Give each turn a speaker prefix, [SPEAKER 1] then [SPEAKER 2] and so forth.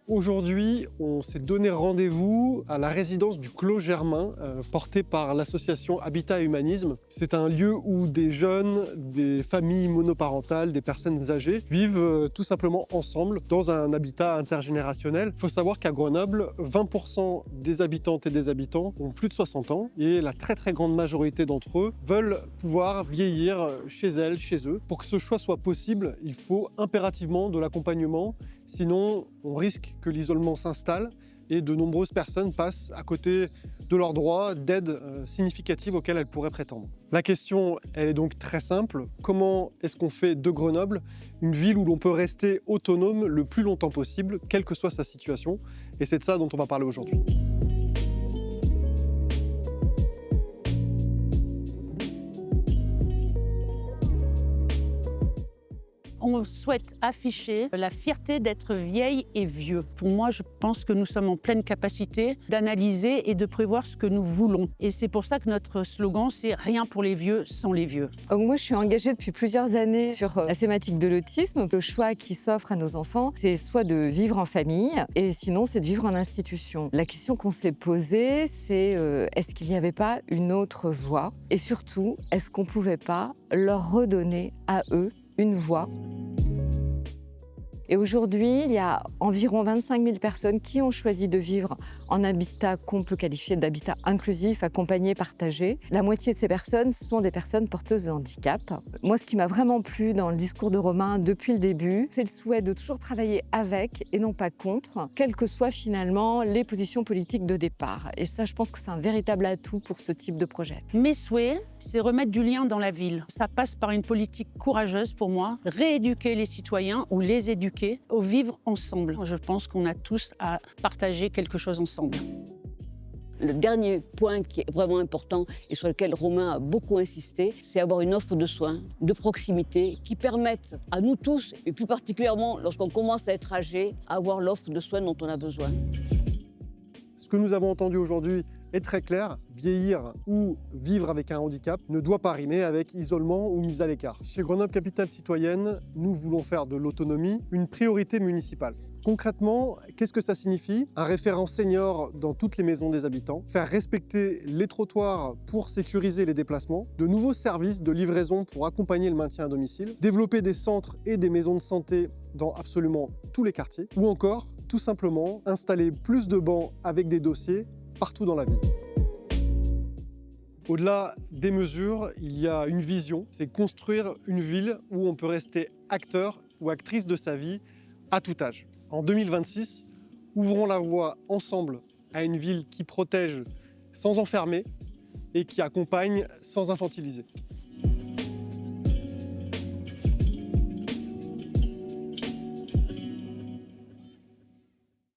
[SPEAKER 1] Aujourd'hui, on s'est donné rendez-vous à la résidence du Clos Germain, portée par l'association Habitat et Humanisme. C'est un lieu où des jeunes, des familles monoparentales, des personnes âgées vivent tout simplement ensemble dans un habitat intergénérationnel. Il faut savoir qu'à Grenoble, 20% des habitantes et des habitants ont plus de 60 ans et la très grande majorité d'entre eux veulent pouvoir vieillir chez elles, chez eux. Pour que ce choix soit possible, il faut impérativement de l'accompagnement. Sinon, on risque que l'isolement s'installe et de nombreuses personnes passent à côté de leurs droits, d'aides significatives auxquelles elles pourraient prétendre. La question, elle est donc très simple. Comment est-ce qu'on fait de Grenoble une ville où l'on peut rester autonome le plus longtemps possible, quelle que soit sa situation? Et c'est de ça dont on va parler aujourd'hui.
[SPEAKER 2] On souhaite afficher la fierté d'être vieille et vieux. Pour moi, je pense que nous sommes en pleine capacité d'analyser et de prévoir ce que nous voulons. Et c'est pour ça que notre slogan, c'est « Rien pour les vieux sans les vieux ».
[SPEAKER 3] Donc moi, je suis engagée depuis plusieurs années sur la thématique de l'autisme. Le choix qui s'offre à nos enfants, c'est soit de vivre en famille, et sinon, c'est de vivre en institution. La question qu'on s'est posée, c'est est-ce qu'il n'y avait pas une autre voie? Et surtout, est-ce qu'on ne pouvait pas leur redonner à eux une voix? Et aujourd'hui, il y a environ 25 000 personnes qui ont choisi de vivre en habitat qu'on peut qualifier d'habitat inclusif, accompagné, partagé. La moitié de ces personnes sont des personnes porteuses de handicap. Moi, ce qui m'a vraiment plu dans le discours de Romain depuis le début, c'est le souhait de toujours travailler avec et non pas contre, quelles que soient finalement les positions politiques de départ. Et ça, je pense que c'est un véritable atout pour ce type de projet.
[SPEAKER 2] Mes souhaits, c'est remettre du lien dans la ville. Ça passe par une politique courageuse pour moi, rééduquer les citoyens ou les éduquer au vivre ensemble. Je pense qu'on a tous à partager quelque chose ensemble.
[SPEAKER 4] Le dernier point qui est vraiment important et sur lequel Romain a beaucoup insisté, c'est avoir une offre de soins de proximité qui permette à nous tous, et plus particulièrement lorsqu'on commence à être âgé, à avoir l'offre de soins dont on a besoin.
[SPEAKER 1] Ce que nous avons entendu aujourd'hui est très clair. Vieillir ou vivre avec un handicap ne doit pas rimer avec isolement ou mise à l'écart. Chez Grenoble Capitale Citoyenne, nous voulons faire de l'autonomie une priorité municipale. Concrètement, qu'est-ce que ça signifie? Un référent senior dans toutes les maisons des habitants, faire respecter les trottoirs pour sécuriser les déplacements, de nouveaux services de livraison pour accompagner le maintien à domicile, développer des centres et des maisons de santé dans absolument tous les quartiers, ou encore, tout simplement, installer plus de bancs avec des dossiers partout dans la ville. Au-delà des mesures, il y a une vision, c'est construire une ville où on peut rester acteur ou actrice de sa vie à tout âge. En 2026, ouvrons la voie ensemble à une ville qui protège sans enfermer et qui accompagne sans infantiliser.